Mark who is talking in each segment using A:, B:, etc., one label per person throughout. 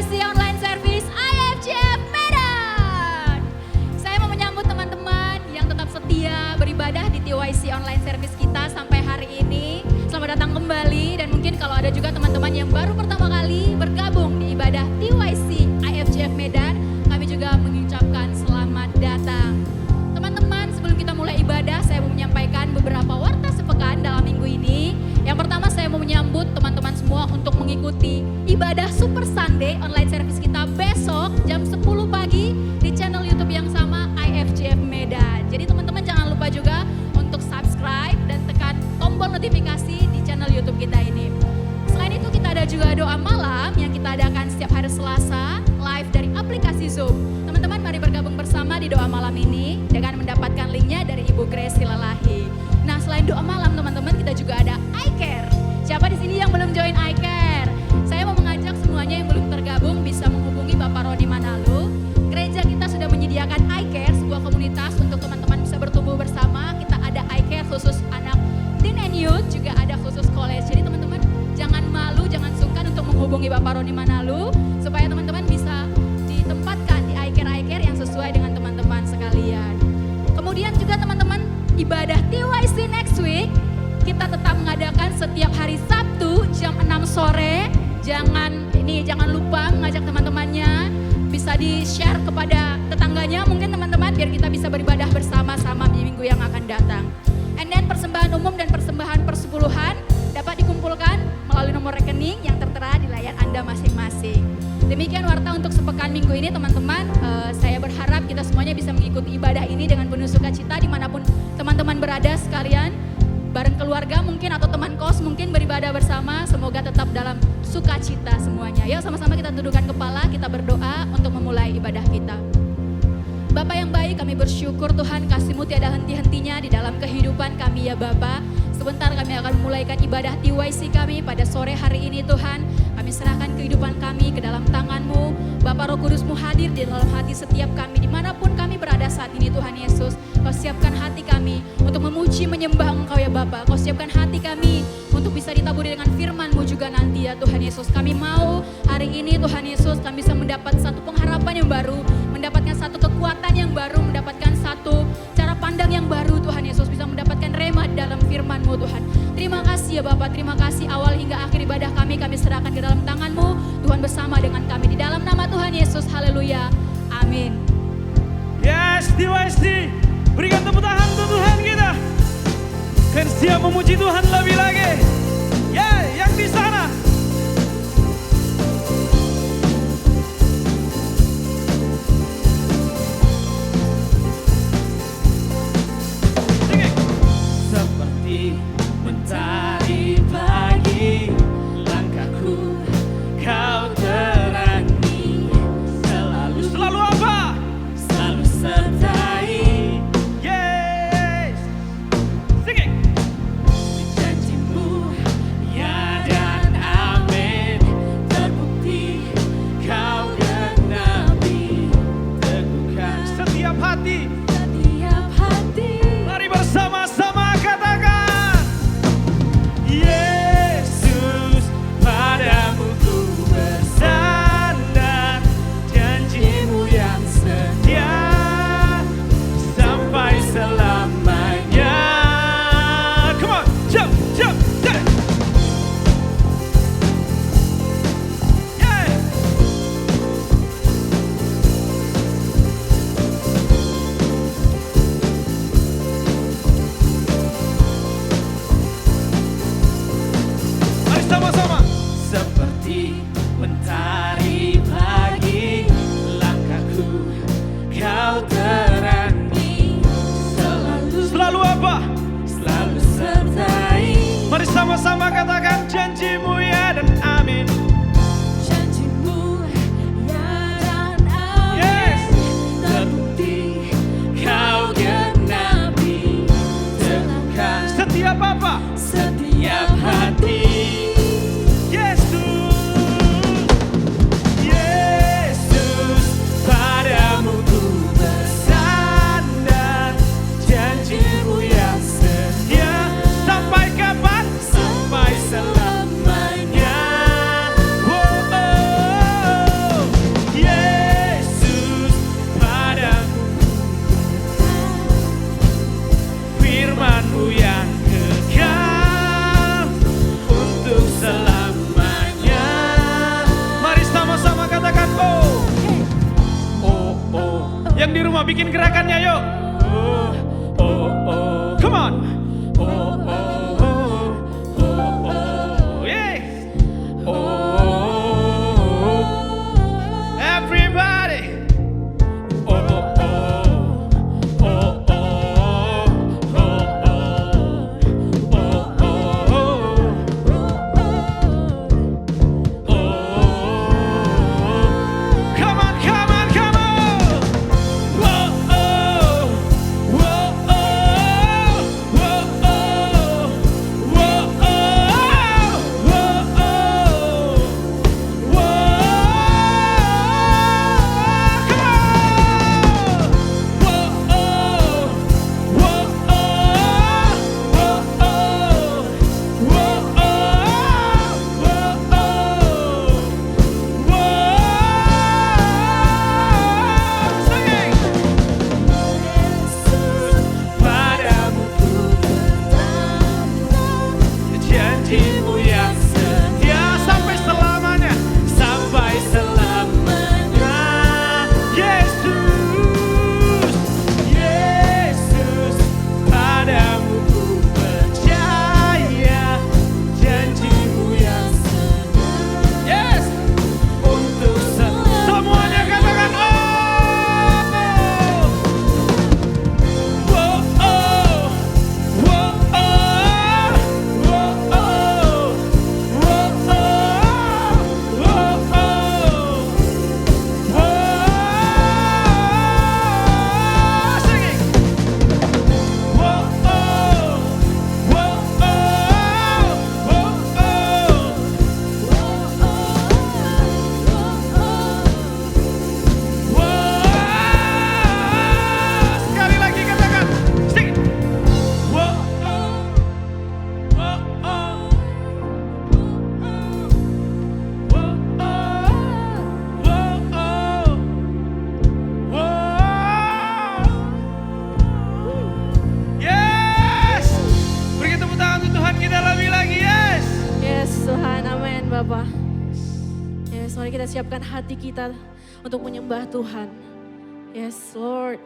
A: TYC Online Service IFJF Medan. Saya mau menyambut teman-teman yang tetap setia beribadah di TYC Online Service kita sampai hari ini. Selamat datang kembali, dan mungkin kalau ada juga teman-teman yang baru pertama kali bergabung di ibadah TYC IFJF Medan, kami juga mengucapkan selamat datang. Teman-teman, sebelum kita mulai ibadah, saya mau menyampaikan beberapa warta sepekan dalam minggu ini. Yang pertama, saya mau menyambut teman-teman semua untuk mengikuti ibadah Super Sunday online service kita besok jam 10 pagi di channel YouTube yang sama IFJF Medan. Jadi teman-teman jangan lupa juga untuk subscribe dan tekan tombol notifikasi di channel YouTube kita ini. Selain itu kita ada juga doa malam yang kita adakan setiap hari Selasa live dari aplikasi Zoom. Teman-teman mari bergabung bersama di doa malam ini dengan mendapatkan linknya dari Ibu Grace Silalahi. Nah selain doa malam teman-teman, kita juga ada iCare. Siapa di sini yang belum join iCare? Saya mau mengajak semuanya yang belum tergabung bisa menghubungi Bapak Roni Manalu. Gereja kita sudah menyediakan iCare, sebuah komunitas untuk teman-teman bisa bertumbuh bersama. Kita ada iCare khusus anak teen and youth, juga ada khusus college. Jadi teman-teman jangan malu, jangan sungkan untuk menghubungi Bapak Roni Manalu supaya teman-teman bisa ditempatkan di iCare yang sesuai dengan teman-teman sekalian. Kemudian juga teman-teman, ibadah TYC next week kita tetap mengadakan setiap hari Sabtu jam 6 sore. Jangan lupa mengajak teman-temannya, bisa di-share kepada tetangganya mungkin teman-teman, biar kita bisa beribadah bersama-sama di minggu yang akan datang. And then persembahan umum dan persembahan persepuluhan dapat dikumpulkan melalui nomor rekening yang tertera di layar Anda masing-masing. Demikian warta untuk sepekan minggu ini teman-teman. Saya berharap kita semuanya bisa mengikuti ibadah ini dengan penuh sukacita dimanapun teman-teman berada sekalian. Bareng keluarga mungkin atau teman kos mungkin beribadah bersama. Semoga tetap dalam sukacita semuanya. Yuk sama-sama kita tundukkan kepala, kita berdoa untuk memulai ibadah kita. Bapa yang baik, kami bersyukur Tuhan kasih-Mu tiada henti-hentinya di dalam kehidupan kami ya Bapa. Sebentar kami akan memulaikan ibadah TYC kami pada sore hari ini Tuhan. Kami serahkan kehidupan kami ke dalam tangan-Mu. Bapa Roh Kudus-Mu hadir di dalam hati setiap kami dimanapun kami berada saat ini Tuhan Yesus. Kau siapkan hati kami untuk memuji menyembah Engkau ya Bapa. Kau siapkan hati kami untuk bisa ditaburi dengan firman-Mu juga nanti ya Tuhan Yesus. Kami mau hari ini Tuhan Yesus kami bisa mendapat satu pengharapan yang baru, mendapatkan satu kekuatan yang baru, mendapatkan satu cara pandang yang baru Tuhan Yesus, bisa mendapatkan rema dalam firman-Mu Tuhan. Terima kasih ya Bapak, terima kasih awal hingga akhir ibadah kami serahkan ke dalam tangan-Mu. Tuhan bersama dengan kami di dalam nama Tuhan Yesus, haleluya, amin.
B: Yes, TYC, berikan tepuk tangan untuk Tuhan kita. Kan siap memuji Tuhan lebih lagi. Ya, yang di sana. Seperti mentari pagi, langkahku kau terangi. Selalu apa? Selalu sertai. Yes. Singing. Janjimu ya dan amin, terbukti kau genapi. Teguhkan setiap hati. Mari bersama-sama katakan, Yesus, padamu ku bersandar, janjimu yang setia sampai selamanya. Come on, jump, jump, jump. Yeah. Mari sama-sama. Seperti mentari pagi, langkahku kau terangi. Selalu apa? Selalu sertai. Mari sama-sama katakan, janjimu ya dan amin. Janjimu ya dan amin. Yes. Terbukti kau genapi. Teguhkan setiap apa? Setiap hati. Yesus, Yesus, padamu ku bersandar, janjimu yang setia sampai kapan? Sampai selamanya. rumah bikin gerakannya yuk. Oh, oh, oh. Come on. Oh, oh, oh, oh, oh, yeah. Oh, oh, oh. Everybody. Oh, oh, oh, oh, oh, oh, oh, oh. Come on, come on, come on. Whoa, oh, whoa, oh, whoa, oh, whoa, oh, whoa, oh, janjimu yang setia sampai selamanya, sampai selamanya. Yesus, Yesus, padamu ku percaya, janjimu yang setia. Yes, untuk semuanya katakan oh. Whoa, oh, whoa, oh, whoa, oh, whoa, oh, whoa, oh, whoa. Singing. Whoa, oh, whoa, oh, whoa, oh, whoa. Sekali lagi katakan. Sing. Whoa, oh, whoa, oh, whoa, oh, whoa, oh. Yes. Beri tepuk tangan untuk Tuhan kita lebih lagi. Yes.
C: Yes Tuhan, amin Bapak. Yes, mari kita siapkan hati kita untuk menyembah Tuhan. Yes Lord.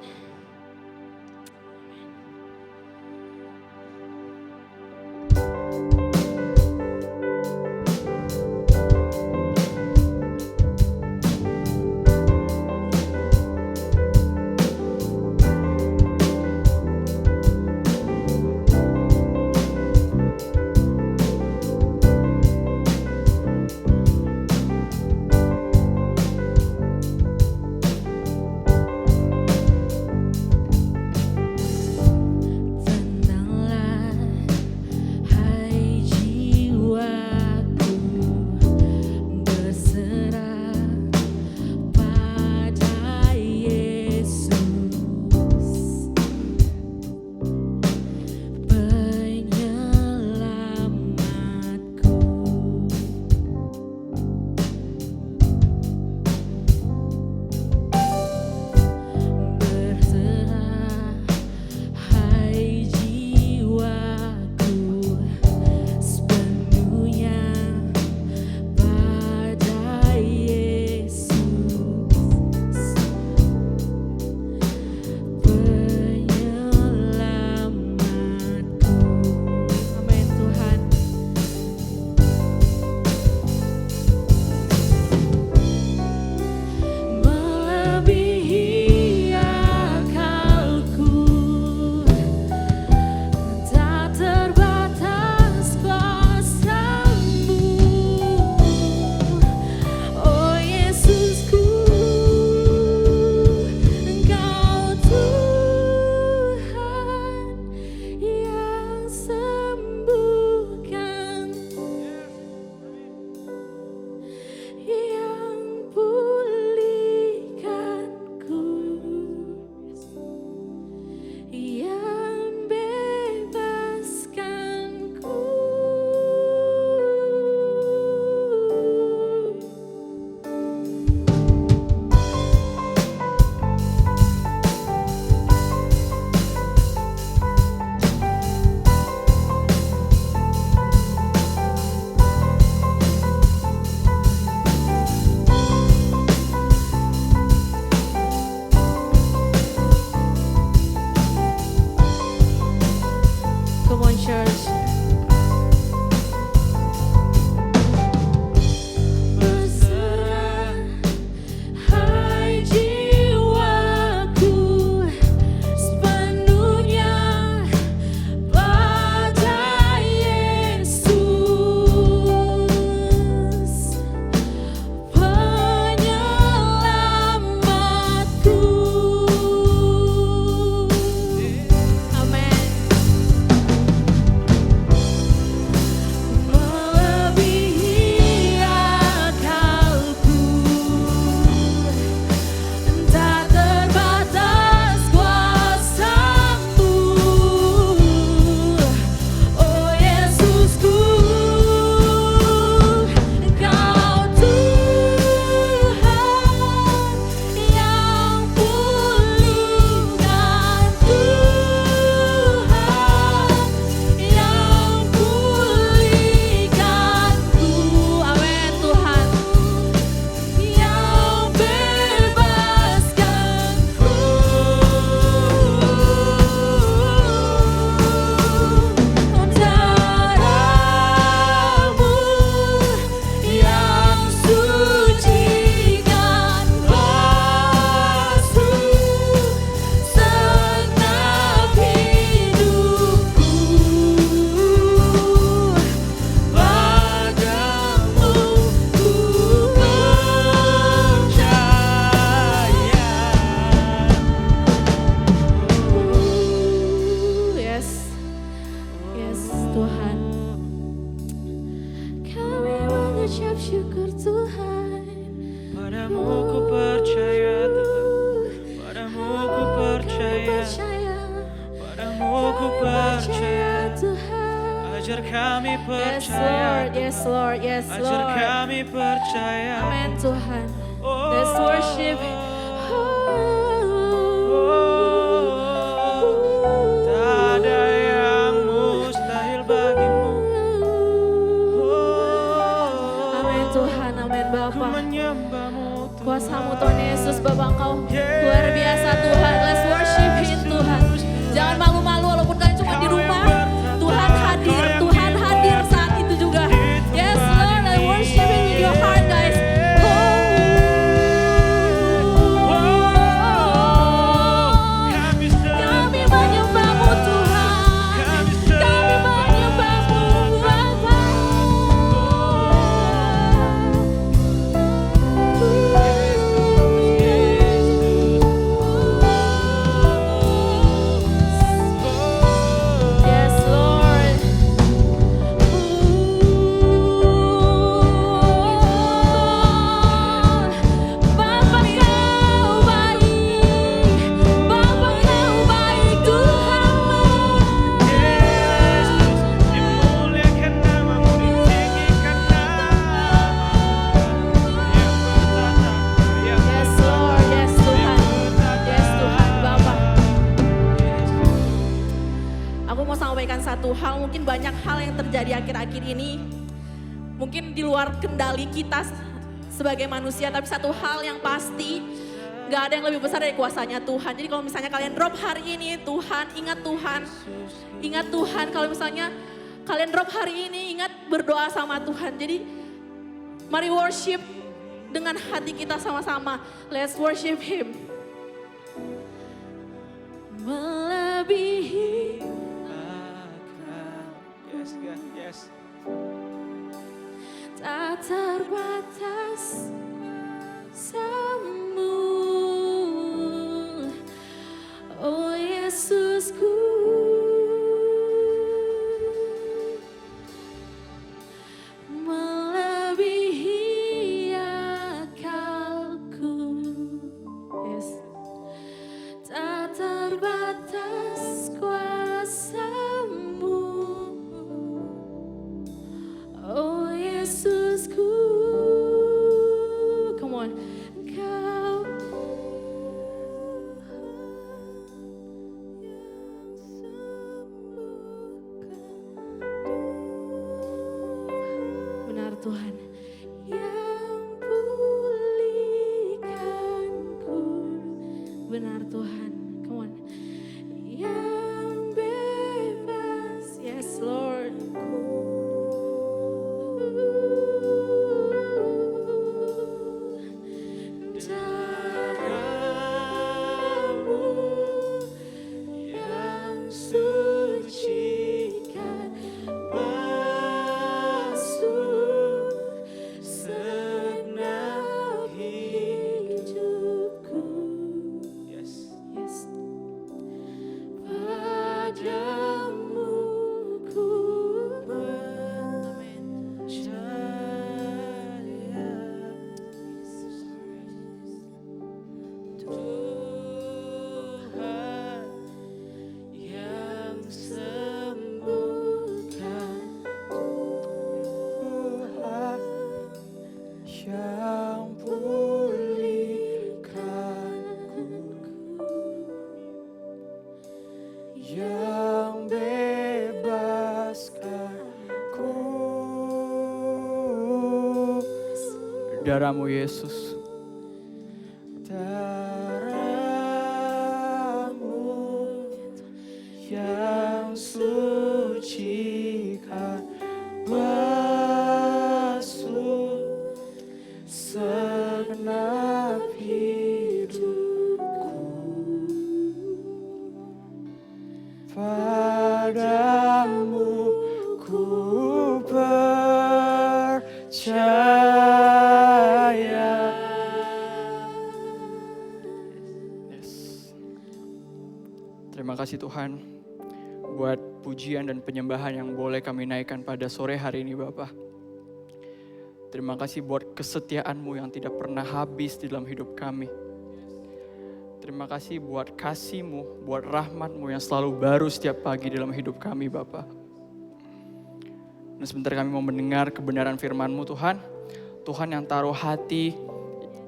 B: Padamu ku percaya Tuhan, padamu ku percaya, padamu ku percaya. Ajar kami percaya,
C: Yes Lord, yes
B: ajar
C: Lord.
B: kami percaya.
C: Amin Tuhan.
B: Oh,
C: Let's worship.
B: tak ada yang mustahil bagimu.
C: Amin Tuhan, amin
B: Ku
C: Bapa.
B: menyembahmu Tuhan.
C: Kuasamu Tuhan Yesus, Bapa Engkau luar biasa Tuhan. Let's worship Him Tuhan. Jangan malu-malu walaupun kalian cuma di rumah. Tuhan hadir saat itu juga. Yes Lord, I worship Him in your heart guys. Kami menyembahmu Tuhan. Kami menyembahmu Bapa. Yes Lord. Bapa Kau baik, Bapa Kau baik Tuhan.
B: Dimuliakan namamu, ditinggikan namamu yang bertata, yang
C: Yes Lord, yes Tuhan Bapa. Aku mau sampaikan satu hal, mungkin banyak hal yang terjadi akhir-akhir ini. Mungkin di luar kendali kita sebagai manusia, tapi satu hal yang pasti, gak ada yang lebih besar dari kuasanya Tuhan. Jadi kalau misalnya kalian drop hari ini, ingat Tuhan. Kalau misalnya kalian drop hari ini, ingat berdoa sama Tuhan. Jadi mari worship dengan hati kita sama-sama. Let's worship Him. Melebihi
B: akal. Yes, God, yes.
C: tak terbatas semu, oh Yesusku. Melebihi akalku, yes. Tak terbatas kuasamu, oh Yesusku. Come on. Kau benar Tuhan yang pulihkanku, benar Tuhan. Come on. Yang bebas, yes Lord. Darahmu yang sucikan basuh segenap hidupku.
B: Yes.
C: Yes. Padamu ku
B: Tuhan
C: yang sembuhkan,
B: Tuhan yang pulihkanku, yang bebaskanku. Darahmu Yesus, darahmu yang sucikan basuh segenap hidupku. Padamu ku percaya. Yes. Terima kasih Tuhan buat pujian dan penyembahan yang boleh kami naikkan pada sore hari ini Bapa.
D: Terima kasih buat kesetiaan-Mu yang tidak pernah habis di dalam hidup kami. Terima kasih buat kasih-Mu, buat rahmat-Mu yang selalu baru setiap pagi dalam hidup kami Bapa. Dan sebentar kami mau mendengar kebenaran firman-Mu Tuhan. Tuhan yang taruh hati,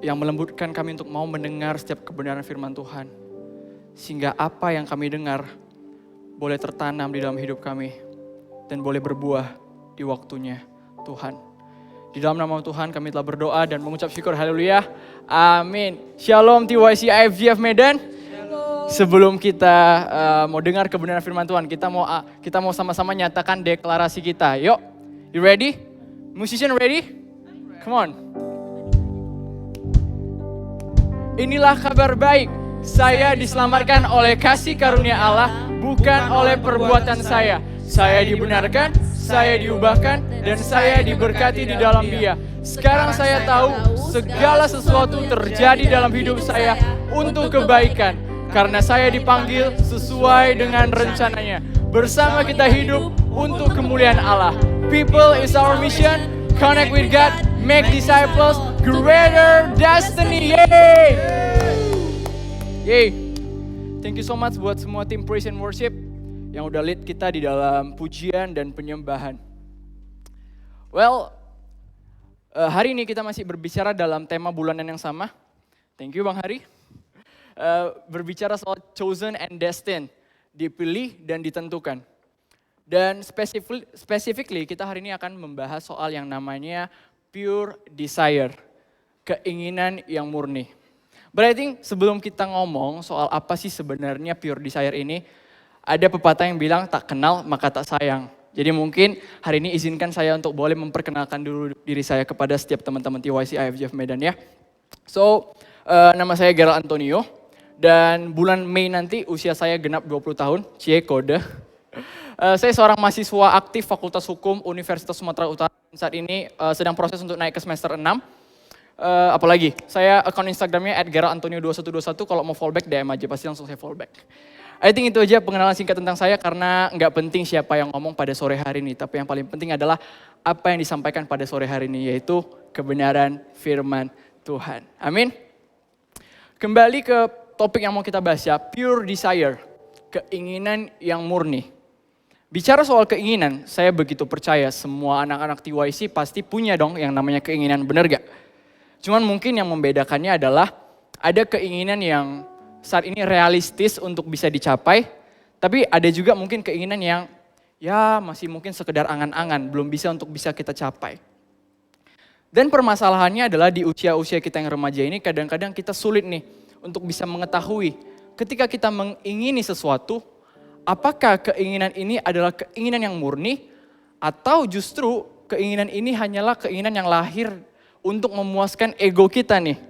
D: yang melembutkan kami untuk mau mendengar setiap kebenaran firman Tuhan. Sehingga apa yang kami dengar boleh tertanam di dalam hidup kami. Dan boleh berbuah di waktunya Tuhan. Di dalam nama Tuhan kami telah berdoa dan mengucap syukur, haleluya, amin. Shalom TYC IFGF Medan. Sebelum kita mau dengar kebenaran firman Tuhan, kita mau sama-sama nyatakan deklarasi kita. Yuk, you ready? Musician ready? Come on. Inilah kabar baik, saya diselamatkan oleh kasih karunia Allah, bukan oleh perbuatan saya. Saya dibenarkan, saya diubahkan, dan saya diberkati di dalam Dia. Sekarang saya tahu segala sesuatu terjadi dalam hidup saya untuk kebaikan. Karena saya dipanggil sesuai dengan rencananya. Bersama kita hidup untuk kemuliaan Allah. People is our mission. Connect with God, make disciples, greater destiny. Yay! Yay! Thank you so much buat semua tim praise and worship yang udah lead kita di dalam pujian dan penyembahan. Well, hari ini kita masih berbicara dalam tema bulanan yang sama. Thank you Bang Hari. Berbicara soal chosen and destined, dipilih dan ditentukan. Dan specifically kita hari ini akan membahas soal yang namanya pure desire, keinginan yang murni. But I think sebelum kita ngomong soal apa sih sebenarnya pure desire ini, ada pepatah yang bilang tak kenal maka tak sayang. Jadi mungkin hari ini izinkan saya untuk boleh memperkenalkan dulu diri saya kepada setiap teman-teman TYC IFGF Medan ya. So, nama saya Gerald Antonio dan bulan Mei nanti usia saya genap 20 tahun, cie kode. Saya seorang mahasiswa aktif Fakultas Hukum Universitas Sumatera Utara. Saat ini sedang proses untuk naik ke semester 6. Apalagi, saya akun Instagramnya @geraldantonio2121, kalau mau fallback DM aja, pasti langsung saya fallback. I think itu aja pengenalan singkat tentang saya karena nggak penting siapa yang ngomong pada sore hari ini. Tapi yang paling penting adalah apa yang disampaikan pada sore hari ini, yaitu kebenaran firman Tuhan. Amin. Kembali ke topik yang mau kita bahas ya, pure desire, keinginan yang murni. Bicara soal keinginan, saya begitu percaya semua anak-anak TYC pasti punya dong yang namanya keinginan, bener gak? Cuman mungkin yang membedakannya adalah ada keinginan yang saat ini realistis untuk bisa dicapai, tapi ada juga mungkin keinginan yang ya masih mungkin sekedar angan-angan, belum bisa untuk bisa kita capai. Dan permasalahannya adalah di usia-usia kita yang remaja ini kadang-kadang kita sulit nih untuk bisa mengetahui ketika kita mengingini sesuatu, apakah keinginan ini adalah keinginan yang murni atau justru keinginan ini hanyalah keinginan yang lahir untuk memuaskan ego kita nih.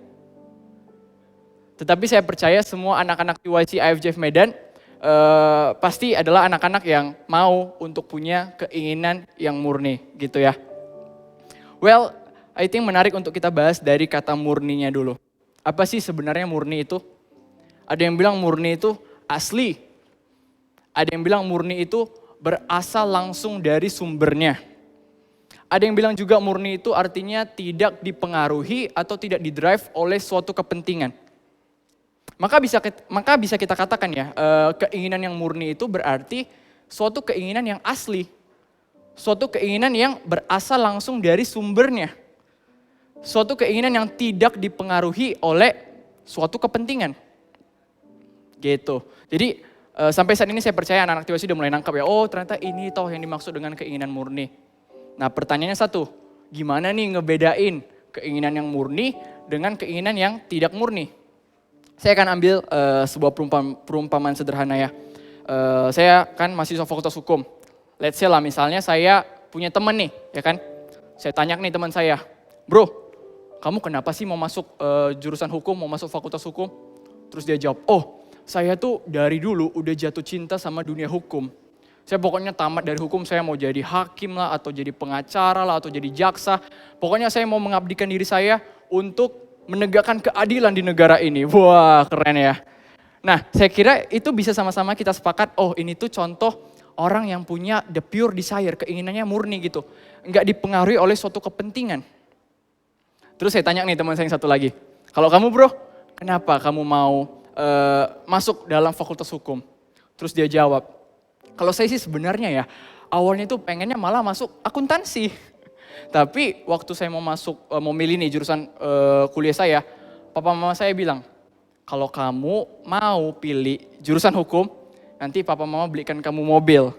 D: Tetapi saya percaya semua anak-anak TYC IFGF Medan pasti adalah anak-anak yang mau untuk punya keinginan yang murni gitu ya. Well, I think menarik untuk kita bahas dari kata murninya dulu. Apa sih sebenarnya murni itu? Ada yang bilang murni itu asli. Ada yang bilang murni itu berasal langsung dari sumbernya. Ada yang bilang juga murni itu artinya tidak dipengaruhi atau tidak didrive oleh suatu kepentingan. Maka bisa kita katakan ya, keinginan yang murni itu berarti suatu keinginan yang asli. Suatu keinginan yang berasal langsung dari sumbernya. Suatu keinginan yang tidak dipengaruhi oleh suatu kepentingan. Gitu. Jadi sampai saat ini saya percaya anak-anak TYC udah mulai nangkap ya, oh ternyata ini toh yang dimaksud dengan keinginan murni. Nah pertanyaannya satu, gimana nih ngebedain keinginan yang murni dengan keinginan yang tidak murni? Saya akan ambil sebuah perumpamaan sederhana ya. Saya kan mahasiswa Fakultas Hukum. Let's say lah misalnya saya punya teman nih, ya kan. Saya tanya nih teman saya, bro, kamu kenapa sih mau masuk jurusan hukum, mau masuk Fakultas Hukum? Terus dia jawab, oh saya tuh dari dulu udah jatuh cinta sama dunia hukum. Saya pokoknya tamat dari hukum, saya mau jadi hakim lah, atau jadi pengacara lah, atau jadi jaksa. Pokoknya saya mau mengabdikan diri saya untuk menegakkan keadilan di negara ini. Wah keren ya. Nah saya kira itu bisa sama-sama kita sepakat, oh ini tuh contoh orang yang punya the pure desire, keinginannya murni gitu. Enggak dipengaruhi oleh suatu kepentingan. Terus saya tanya nih teman saya yang satu lagi, kalau kamu bro, kenapa kamu mau masuk dalam fakultas hukum? Terus dia jawab, kalau saya sih sebenarnya ya, awalnya tuh pengennya malah masuk akuntansi. Tapi waktu saya mau masuk, mau milih nih jurusan kuliah saya, papa mama saya bilang, kalau kamu mau pilih jurusan hukum, nanti papa mama belikan kamu mobil.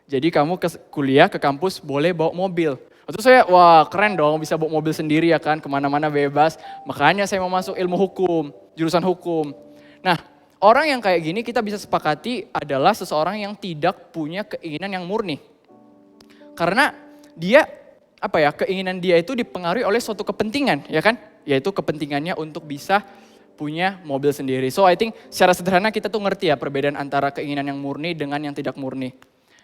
D: Jadi kamu ke kuliah, ke kampus boleh bawa mobil. Terus saya, wah keren dong bisa bawa mobil sendiri ya kan, kemana-mana bebas. Makanya saya mau masuk ilmu hukum, jurusan hukum. Nah, orang yang kayak gini kita bisa sepakati adalah seseorang yang tidak punya keinginan yang murni. Karena dia, keinginan dia itu dipengaruhi oleh suatu kepentingan, ya kan? Yaitu kepentingannya untuk bisa punya mobil sendiri. So I think secara sederhana kita tuh ngerti ya perbedaan antara keinginan yang murni dengan yang tidak murni.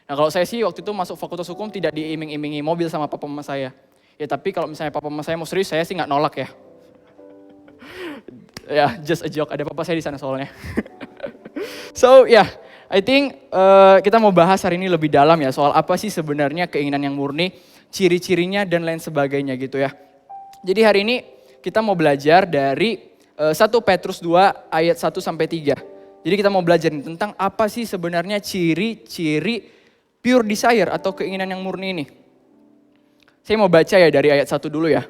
D: Nah kalau saya sih waktu itu masuk fakultas hukum tidak diiming-imingi mobil sama papa mama saya. Ya tapi kalau misalnya papa mama saya mau serius, saya sih nggak nolak ya. Ya just a joke, ada papa saya di sana soalnya. So yeah, I think kita mau bahas hari ini lebih dalam ya soal apa sih sebenarnya keinginan yang murni, ciri-cirinya dan lain sebagainya gitu ya. Jadi hari ini kita mau belajar dari 1 Petrus 2 ayat 1 sampai 3. Jadi kita mau belajar tentang apa sih sebenarnya ciri-ciri pure desire atau keinginan yang murni ini. Saya mau baca ya dari ayat 1 dulu ya.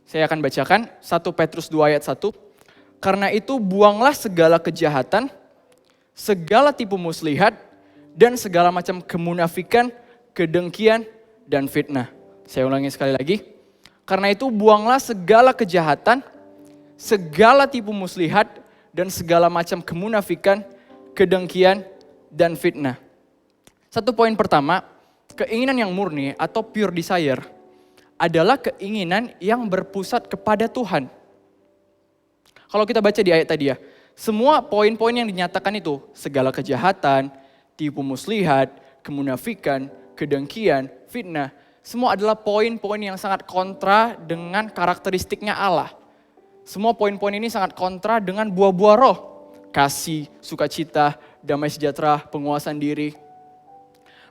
D: Saya akan bacakan 1 Petrus 2 ayat 1. Karena itu buanglah segala kejahatan, segala tipu muslihat, dan segala macam kemunafikan, kedengkian, dan fitnah. Saya ulangi sekali lagi. Karena itu buanglah segala kejahatan, segala tipu muslihat, dan segala macam kemunafikan, kedengkian, dan fitnah. Satu poin pertama, keinginan yang murni atau pure desire adalah keinginan yang berpusat kepada Tuhan. Kalau kita baca di ayat tadi ya, semua poin-poin yang dinyatakan itu, segala kejahatan, tipu muslihat, kemunafikan, kedengkian, fitnah, semua adalah poin-poin yang sangat kontra dengan karakteristiknya Allah. Semua poin-poin ini sangat kontra dengan buah-buah roh. Kasih, sukacita, damai sejahtera, penguasaan diri.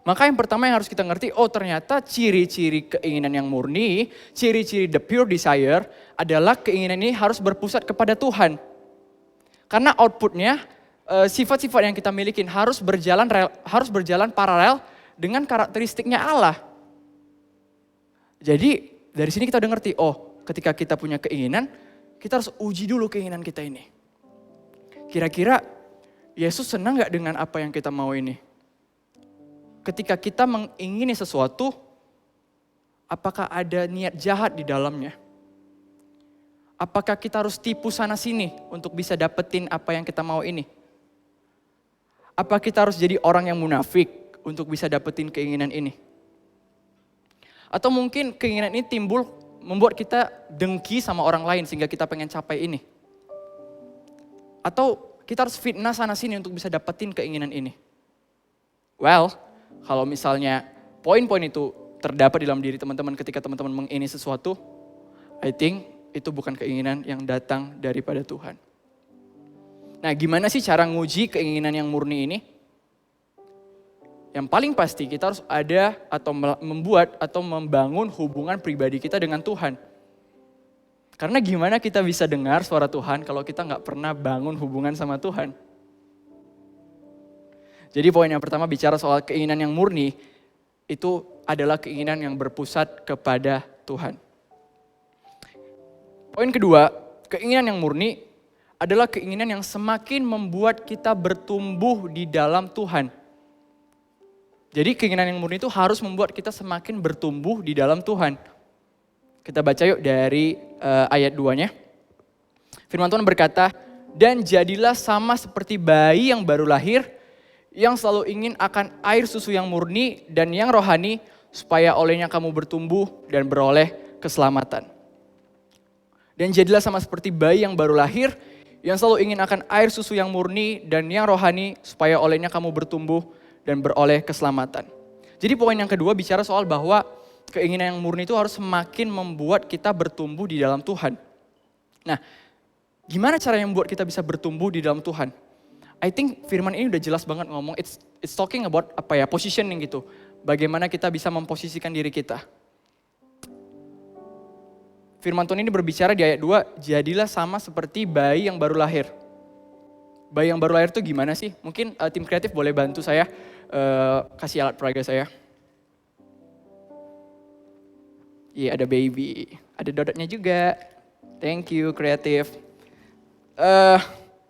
D: Maka yang pertama yang harus kita ngerti, oh ternyata ciri-ciri keinginan yang murni, ciri-ciri the pure desire adalah keinginan ini harus berpusat kepada Tuhan. Karena outputnya, sifat-sifat yang kita miliki harus berjalan paralel dengan karakteristiknya Allah. Jadi dari sini kita udah ngerti, oh ketika kita punya keinginan, kita harus uji dulu keinginan kita ini. Kira-kira Yesus senang gak dengan apa yang kita mau ini? Ketika kita mengingini sesuatu, apakah ada niat jahat di dalamnya? Apakah kita harus tipu sana sini untuk bisa dapetin apa yang kita mau ini? Apa kita harus jadi orang yang munafik untuk bisa dapetin keinginan ini? Atau mungkin keinginan ini timbul membuat kita dengki sama orang lain sehingga kita pengen capai ini? Atau kita harus fitnah sana sini untuk bisa dapetin keinginan ini? Well, kalau misalnya poin-poin itu terdapat di dalam diri teman-teman ketika teman-teman mengingini sesuatu, I think itu bukan keinginan yang datang daripada Tuhan. Nah, gimana sih cara nguji keinginan yang murni ini? Yang paling pasti kita harus ada atau membuat atau membangun hubungan pribadi kita dengan Tuhan. Karena gimana kita bisa dengar suara Tuhan kalau kita nggak pernah bangun hubungan sama Tuhan? Jadi poin yang pertama bicara soal keinginan yang murni, itu adalah keinginan yang berpusat kepada Tuhan. Poin kedua, keinginan yang murni adalah keinginan yang semakin membuat kita bertumbuh di dalam Tuhan. Jadi keinginan yang murni itu harus membuat kita semakin bertumbuh di dalam Tuhan. Kita baca yuk dari ayat 2-nya. Firman Tuhan berkata, dan jadilah sama seperti bayi yang baru lahir, yang selalu ingin akan air susu yang murni dan yang rohani, supaya olehnya kamu bertumbuh dan beroleh keselamatan. Dan jadilah sama seperti bayi yang baru lahir, yang selalu ingin akan air susu yang murni dan yang rohani, supaya olehnya kamu bertumbuh dan beroleh keselamatan. Jadi poin yang kedua bicara soal bahwa keinginan yang murni itu harus semakin membuat kita bertumbuh di dalam Tuhan. Nah, gimana caranya membuat kita bisa bertumbuh di dalam Tuhan? I think firman ini udah jelas banget ngomong, it's talking about positioning gitu. Bagaimana kita bisa memposisikan diri kita. firman Tuhan ini berbicara di ayat 2, jadilah sama seperti bayi yang baru lahir. Bayi yang baru lahir itu gimana sih? Mungkin tim kreatif boleh bantu saya kasih alat peraga saya. Iya, ada baby, ada dodotnya juga. Thank you kreatif.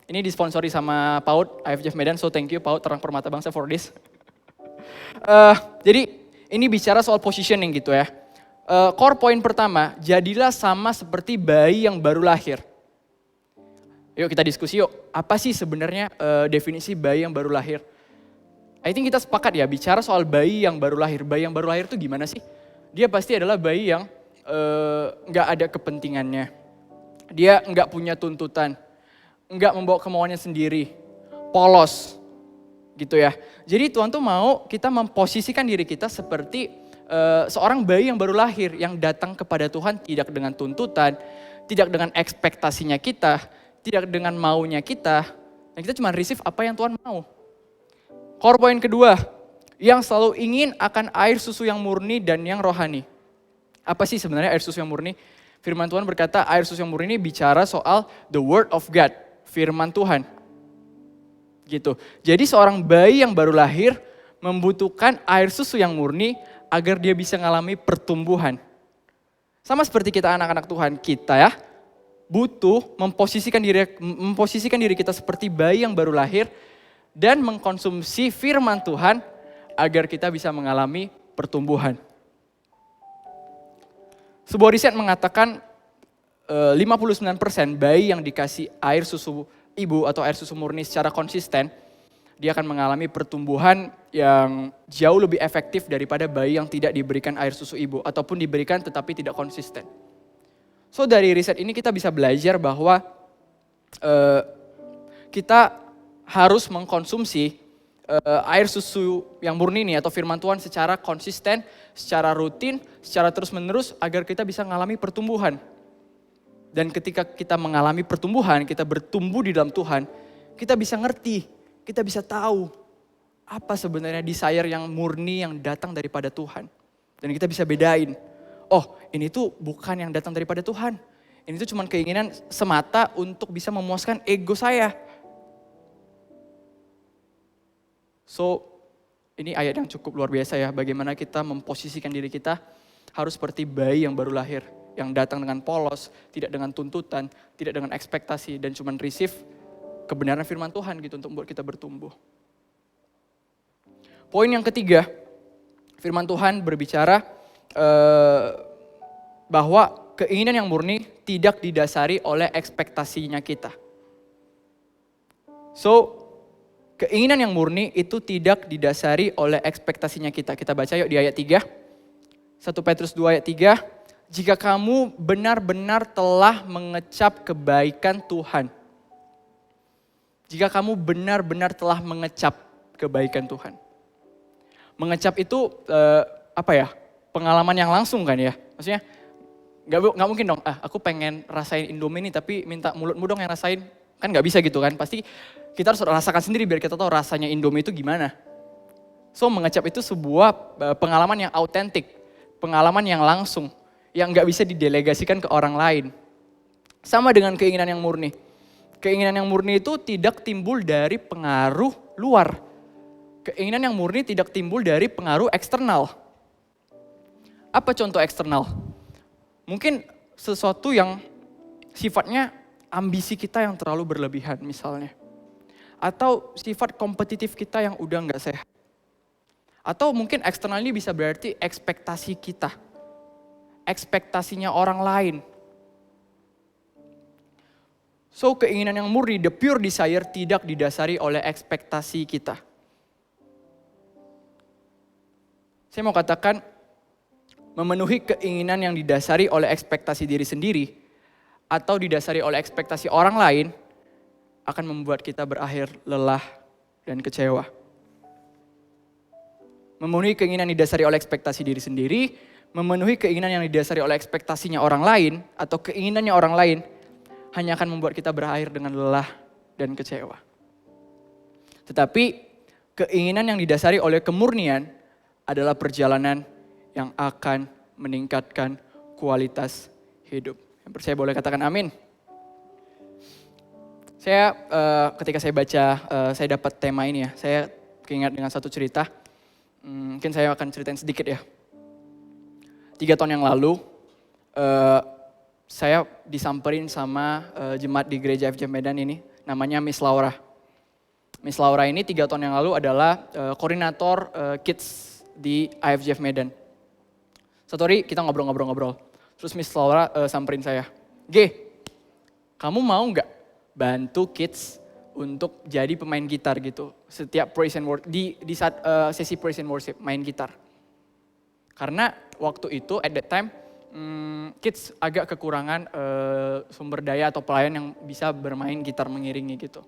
D: Ini disponsori sama PAUD IFJF Medan, so thank you PAUD Terang Permata Bangsa for this. Jadi ini bicara soal positioning gitu ya. Core point pertama, jadilah sama seperti bayi yang baru lahir. Yuk kita diskusi yuk, apa sih sebenarnya definisi bayi yang baru lahir? I think kita sepakat ya, bicara soal bayi yang baru lahir. Bayi yang baru lahir itu gimana sih? Dia pasti adalah bayi yang nggak ada kepentingannya. Dia nggak punya tuntutan, nggak membawa kemauannya sendiri, polos gitu ya. Jadi Tuhan tuh mau kita memposisikan diri kita seperti seorang bayi yang baru lahir, yang datang kepada Tuhan tidak dengan tuntutan, tidak dengan ekspektasinya kita, tidak dengan maunya kita, dan kita cuma receive apa yang Tuhan mau. Core point kedua, yang selalu ingin akan air susu yang murni dan yang rohani. Apa sih sebenarnya air susu yang murni? Firman Tuhan berkata air susu yang murni ini bicara soal the word of God, firman Tuhan. Gitu. Jadi seorang bayi yang baru lahir membutuhkan air susu yang murni agar dia bisa mengalami pertumbuhan. Sama seperti kita anak-anak Tuhan, kita ya butuh memposisikan diri kita seperti bayi yang baru lahir dan mengkonsumsi firman Tuhan agar kita bisa mengalami pertumbuhan. Sebuah riset mengatakan 59% bayi yang dikasih air susu ibu atau air susu murni secara konsisten, dia akan mengalami pertumbuhan yang jauh lebih efektif daripada bayi yang tidak diberikan air susu ibu ataupun diberikan tetapi tidak konsisten. So dari riset ini kita bisa belajar bahwa kita harus mengkonsumsi air susu yang murni ini atau firman Tuhan secara konsisten, secara rutin, secara terus-menerus agar kita bisa mengalami pertumbuhan. Dan ketika kita mengalami pertumbuhan, kita bertumbuh di dalam Tuhan, kita bisa ngerti, kita bisa tahu apa sebenarnya desire yang murni yang datang daripada Tuhan. Dan kita bisa bedain, oh ini tuh bukan yang datang daripada Tuhan. Ini tuh cuma keinginan semata untuk bisa memuaskan ego saya. So, ini ayat yang cukup luar biasa ya, bagaimana kita memposisikan diri kita harus seperti bayi yang baru lahir, yang datang dengan polos, tidak dengan tuntutan, tidak dengan ekspektasi, dan cuma receive kebenaran firman Tuhan gitu untuk membuat kita bertumbuh. Poin yang ketiga, firman Tuhan berbicara bahwa keinginan yang murni tidak didasari oleh ekspektasinya kita. So, keinginan yang murni itu tidak didasari oleh ekspektasinya kita. Kita baca yuk di ayat 3. 1 Petrus 2 ayat 3. Jika kamu benar-benar telah mengecap kebaikan Tuhan. Jika kamu benar-benar telah mengecap kebaikan Tuhan. Mengecap itu pengalaman yang langsung kan ya. Maksudnya gak mungkin dong, aku pengen rasain Indomie ini tapi minta mulutmu dong yang rasain. Kan gak bisa gitu kan, pasti kita harus rasakan sendiri biar kita tahu rasanya Indomie itu gimana. So mengecap itu sebuah pengalaman yang autentik, pengalaman yang langsung, yang gak bisa didelegasikan ke orang lain. Sama dengan keinginan yang murni. Keinginan yang murni itu tidak timbul dari pengaruh luar. Keinginan yang murni tidak timbul dari pengaruh eksternal. Apa contoh eksternal? Mungkin sesuatu yang sifatnya ambisi kita yang terlalu berlebihan misalnya. Atau sifat kompetitif kita yang udah gak sehat. Atau mungkin eksternal ini bisa berarti ekspektasi kita. Ekspektasinya orang lain. So keinginan yang murni, the pure desire tidak didasari oleh ekspektasi kita. Saya mau katakan, memenuhi keinginan yang didasari oleh ekspektasi diri sendiri, atau didasari oleh ekspektasi orang lain, akan membuat kita berakhir lelah dan kecewa. Memenuhi keinginan yang didasari oleh ekspektasi diri sendiri, memenuhi keinginan yang didasari oleh ekspektasinya orang lain, atau keinginannya orang lain, hanya akan membuat kita berakhir dengan lelah dan kecewa. Tetapi keinginan yang didasari oleh kemurnian adalah perjalanan yang akan meningkatkan kualitas hidup. Yang percaya boleh katakan amin. Saya ketika saya baca, saya dapat tema ini ya, saya keingat dengan satu cerita. Mungkin saya akan ceritain sedikit ya. 3 tahun yang lalu, saya disamperin sama jemaat di gereja FJ Medan ini, namanya Miss Laura. Miss Laura ini 3 tahun yang lalu adalah koordinator kids di IFJF Medan. Satu hari kita ngobrol-ngobrol. Terus Miss Laura samperin saya, "G, kamu mau nggak bantu kids untuk jadi pemain gitar gitu? Setiap praise and worship, di saat sesi praise and worship main gitar." Karena waktu itu at that time kids agak kekurangan sumber daya atau pelayan yang bisa bermain gitar mengiringi gitu.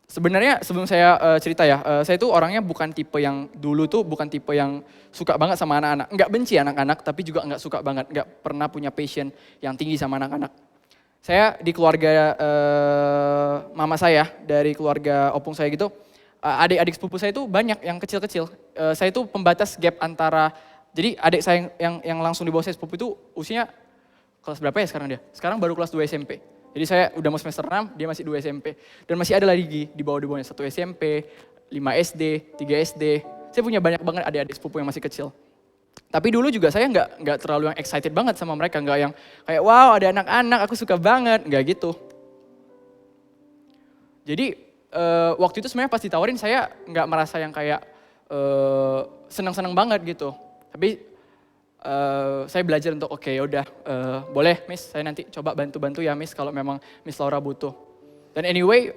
D: Sebenarnya sebelum saya cerita ya, saya tuh orangnya bukan tipe yang dulu tuh bukan tipe yang suka banget sama anak-anak. Nggak benci anak-anak, tapi juga nggak suka banget. Nggak pernah punya passion yang tinggi sama anak-anak. Saya di keluarga mama saya, dari keluarga opung saya gitu, adik-adik sepupu saya itu banyak yang kecil-kecil. Saya itu pembatas gap antara, jadi adik saya yang langsung di bawah saya sepupu itu usianya kelas berapa ya sekarang dia? Sekarang baru kelas 2 SMP. Jadi saya udah mau semester 6, dia masih 2 SMP. Dan masih ada lagi di bawahnya 1 SMP, 5 SD, 3 SD. Saya punya banyak banget adik-adik sepupu yang masih kecil. Tapi dulu juga saya nggak terlalu yang excited banget sama mereka. Nggak yang kayak wow ada anak-anak, aku suka banget. Nggak gitu. Jadi waktu itu sebenarnya pas ditawarin saya nggak merasa yang kayak senang-senang banget gitu. Tapi saya belajar untuk oke, yaudah boleh Miss, saya nanti coba bantu-bantu ya Miss kalau memang Miss Laura butuh. Dan anyway,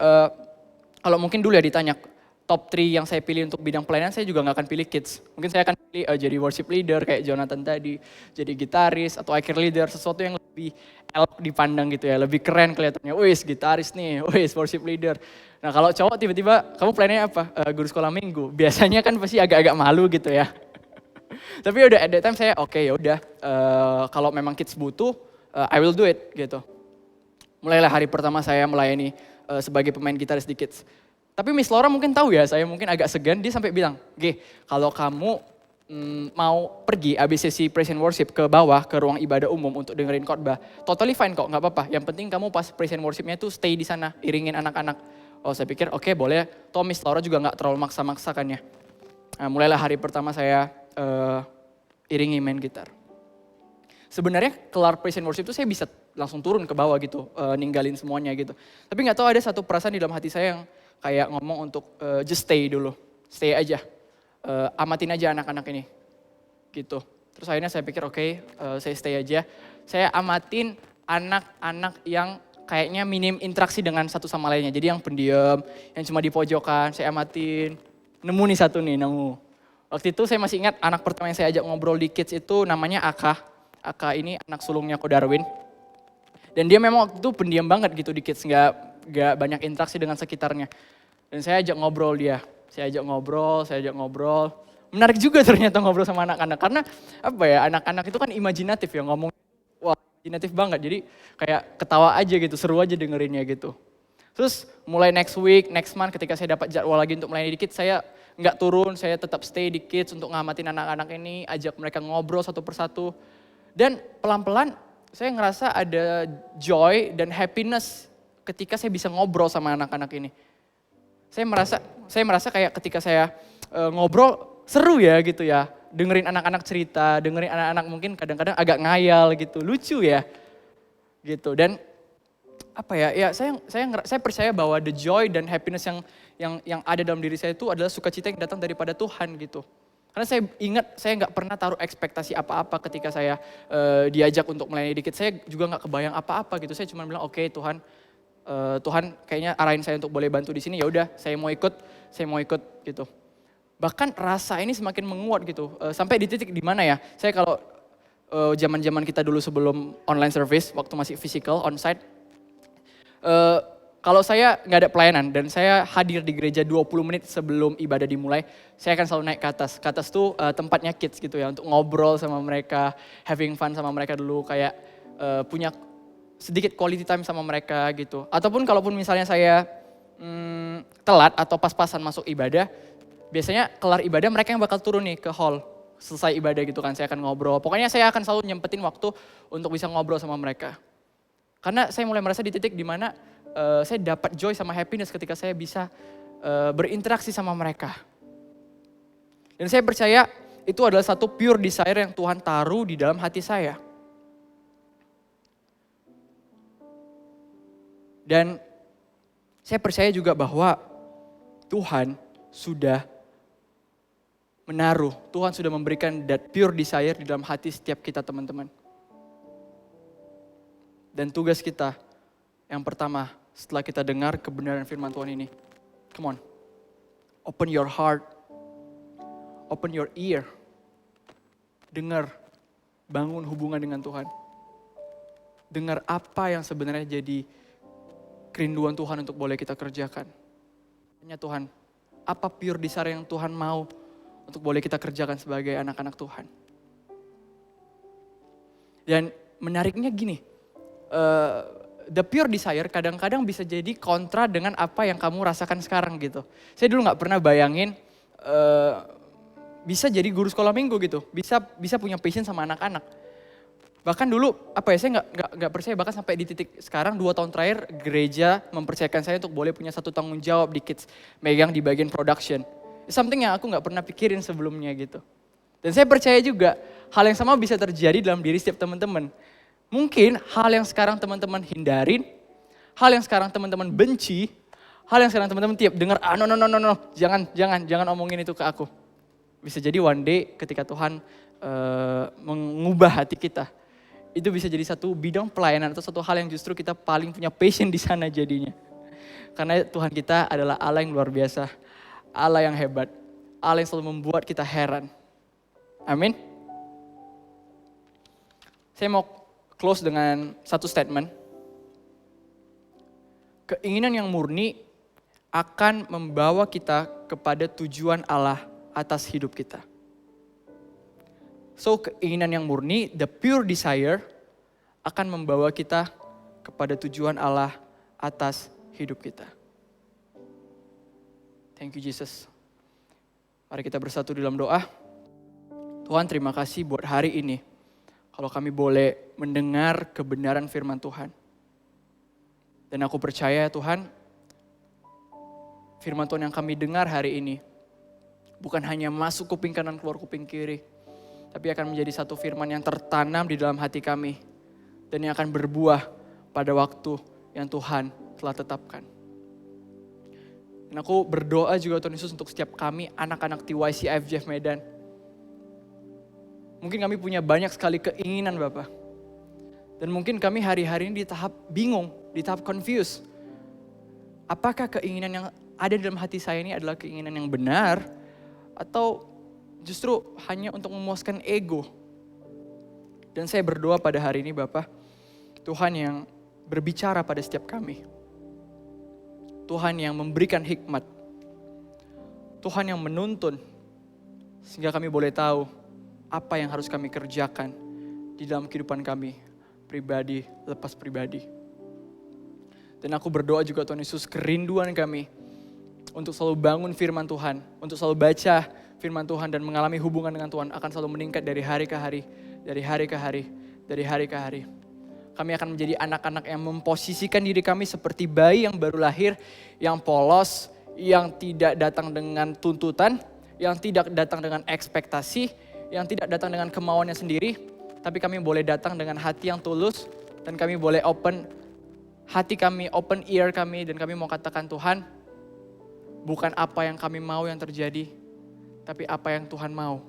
D: kalau mungkin dulu ya ditanya top 3 yang saya pilih untuk bidang pelayanan, saya juga nggak akan pilih kids. Mungkin saya akan pilih jadi worship leader kayak Jonathan tadi, jadi gitaris atau akhir leader, sesuatu yang lebih elok dipandang gitu ya, lebih keren kelihatannya. Wis gitaris nih, wis worship leader. Nah kalau cowok tiba-tiba kamu pelayanannya apa? Guru sekolah minggu. Biasanya kan pasti agak-agak malu gitu ya. Tapi udah at that time saya oke, yaudah kalau memang kids butuh, I will do it gitu. Mulailah hari pertama saya melayani sebagai pemain gitaris di kids. Tapi Miss Laura mungkin tahu ya, saya mungkin agak segan, dia sampai bilang, "G, kalau kamu mau pergi abis sesi praise and worship ke bawah, ke ruang ibadah umum untuk dengerin khotbah, totally fine kok, nggak apa-apa. Yang penting kamu pas praise and worshipnya tuh stay di sana, iringin anak-anak." Oh saya pikir oke, boleh, toh Miss Laura juga nggak terlalu maksa-maksakannya. Nah, mulailah hari pertama saya iringi main gitar. Sebenarnya kelar praise and worship itu saya bisa langsung turun ke bawah gitu, ninggalin semuanya gitu. Tapi nggak tahu ada satu perasaan di dalam hati saya yang kayak ngomong untuk just stay dulu, stay aja, amatin aja anak-anak ini, gitu. Terus akhirnya saya pikir oke, saya stay aja. Saya amatin anak-anak yang kayaknya minim interaksi dengan satu sama lainnya. Jadi yang pendiam, yang cuma di pojokan, saya amatin. Nemu nih satu nih, nemu. Waktu itu saya masih ingat anak pertama yang saya ajak ngobrol di kids itu namanya Aka. Aka ini anak sulungnya Ko Darwin. Dan dia memang waktu itu pendiam banget gitu di kids, nggak banyak interaksi dengan sekitarnya. Dan saya ajak ngobrol dia, saya ajak ngobrol. Menarik juga ternyata ngobrol sama anak-anak, karena apa ya, anak-anak itu kan imajinatif ya, ngomong, wah imajinatif banget, jadi kayak ketawa aja gitu, seru aja dengerinnya gitu. Terus mulai next week, next month ketika saya dapat jadwal lagi untuk melayani di kids, saya nggak turun, saya tetap stay di kids untuk ngamatin anak-anak ini, ajak mereka ngobrol satu persatu. Dan pelan-pelan saya ngerasa ada joy dan happiness ketika saya bisa ngobrol sama anak-anak ini. Saya merasa kayak ketika saya ngobrol seru ya gitu ya. Dengerin anak-anak cerita, dengerin anak-anak mungkin kadang-kadang agak ngayal gitu, lucu ya. Gitu. Dan apa ya saya percaya bahwa the joy dan happiness yang ada dalam diri saya itu adalah sukacita yang datang daripada Tuhan gitu. Karena saya ingat saya nggak pernah taruh ekspektasi apa-apa ketika saya diajak untuk melayani dikit. Saya juga nggak kebayang apa-apa gitu. Saya cuma bilang oke, Tuhan kayaknya arahin saya untuk boleh bantu di sini. Ya udah, saya mau ikut gitu. Bahkan rasa ini semakin menguat gitu. Sampai di titik di mana ya? Saya kalau zaman-zaman kita dulu sebelum online service, waktu masih physical onsite. Kalau saya nggak ada pelayanan dan saya hadir di gereja 20 menit sebelum ibadah dimulai, saya akan selalu naik ke atas. Ke atas tuh tempatnya kids gitu ya, untuk ngobrol sama mereka, having fun sama mereka dulu, kayak punya sedikit quality time sama mereka gitu. Ataupun kalaupun misalnya saya telat atau pas-pasan masuk ibadah, biasanya kelar ibadah mereka yang bakal turun nih ke hall selesai ibadah gitu kan, saya akan ngobrol. Pokoknya saya akan selalu nyempetin waktu untuk bisa ngobrol sama mereka. Karena saya mulai merasa di titik dimana saya dapat joy sama happiness ketika saya bisa berinteraksi sama mereka. Dan saya percaya itu adalah satu pure desire yang Tuhan taruh di dalam hati saya. Dan saya percaya juga bahwa Tuhan sudah menaruh, Tuhan sudah memberikan that pure desire di dalam hati setiap kita teman-teman. Dan tugas kita yang pertama setelah kita dengar kebenaran firman Tuhan ini, come on, open your heart, open your ear, dengar, bangun hubungan dengan Tuhan. Dengar apa yang sebenarnya jadi kerinduan Tuhan untuk boleh kita kerjakan. Tanya Tuhan, apa pure desire yang Tuhan mau untuk boleh kita kerjakan sebagai anak-anak Tuhan. Dan menariknya gini, the pure desire kadang-kadang bisa jadi kontra dengan apa yang kamu rasakan sekarang gitu. Saya dulu gak pernah bayangin bisa jadi guru sekolah minggu gitu, bisa punya passion sama anak-anak. Bahkan dulu saya nggak percaya, bahkan sampai di titik sekarang 2 tahun terakhir gereja mempercayakan saya untuk boleh punya satu tanggung jawab di kids, megang di bagian production. Something yang aku nggak pernah pikirin sebelumnya gitu. Dan saya percaya juga hal yang sama bisa terjadi dalam diri setiap teman-teman. Mungkin hal yang sekarang teman-teman hindarin, hal yang sekarang teman-teman benci, hal yang sekarang teman-teman tiap dengar, no, jangan omongin itu ke aku. Bisa jadi one day ketika Tuhan mengubah hati kita, itu bisa jadi satu bidang pelayanan atau satu hal yang justru kita paling punya passion di sana jadinya. Karena Tuhan kita adalah Allah yang luar biasa, Allah yang hebat, Allah yang selalu membuat kita heran. Amin. Saya mau close dengan satu statement. Keinginan yang murni akan membawa kita kepada tujuan Allah atas hidup kita. So keinginan yang murni, the pure desire, akan membawa kita kepada tujuan Allah atas hidup kita. Thank you Jesus. Mari kita bersatu di dalam doa. Tuhan, terima kasih buat hari ini. Kalau kami boleh mendengar kebenaran firman Tuhan. Dan aku percaya Tuhan, firman Tuhan yang kami dengar hari ini bukan hanya masuk kuping kanan keluar kuping kiri, tapi akan menjadi satu firman yang tertanam di dalam hati kami dan yang akan berbuah pada waktu yang Tuhan telah tetapkan. Dan aku berdoa juga Tuhan Yesus untuk setiap kami anak-anak TYC IFJF Medan. Mungkin kami punya banyak sekali keinginan Bapak. Dan mungkin kami hari-hari ini di tahap bingung, di tahap confused. Apakah keinginan yang ada di dalam hati saya ini adalah keinginan yang benar atau justru hanya untuk memuaskan ego. Dan saya berdoa pada hari ini Bapak, Tuhan yang berbicara pada setiap kami. Tuhan yang memberikan hikmat. Tuhan yang menuntun. Sehingga kami boleh tahu apa yang harus kami kerjakan di dalam kehidupan kami. Pribadi, lepas pribadi. Dan aku berdoa juga Tuhan Yesus, kerinduan kami untuk selalu bangun firman Tuhan. Untuk selalu baca firman Tuhan dan mengalami hubungan dengan Tuhan akan selalu meningkat dari hari ke hari, dari hari ke hari, dari hari ke hari. Kami akan menjadi anak-anak yang memposisikan diri kami seperti bayi yang baru lahir, yang polos, yang tidak datang dengan tuntutan, yang tidak datang dengan ekspektasi, yang tidak datang dengan kemauannya sendiri, tapi kami boleh datang dengan hati yang tulus dan kami boleh open hati kami, open ear kami dan kami mau katakan Tuhan, bukan apa yang kami mau yang terjadi, tapi apa yang Tuhan mau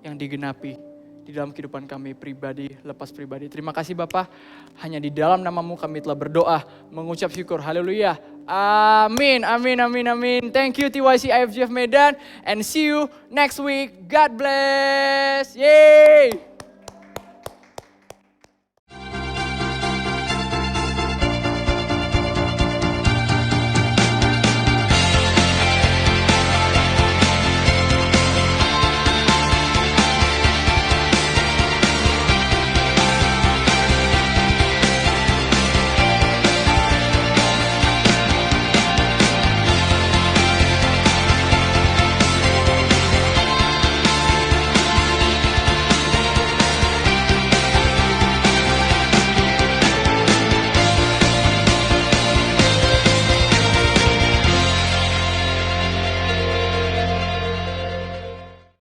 D: yang digenapi di dalam kehidupan kami pribadi, lepas pribadi. Terima kasih Bapa, hanya di dalam namamu kami telah berdoa, mengucap syukur, haleluya, amin, amin, amin, amin. Thank you TYC IFJF Medan and see you next week. God bless, yay!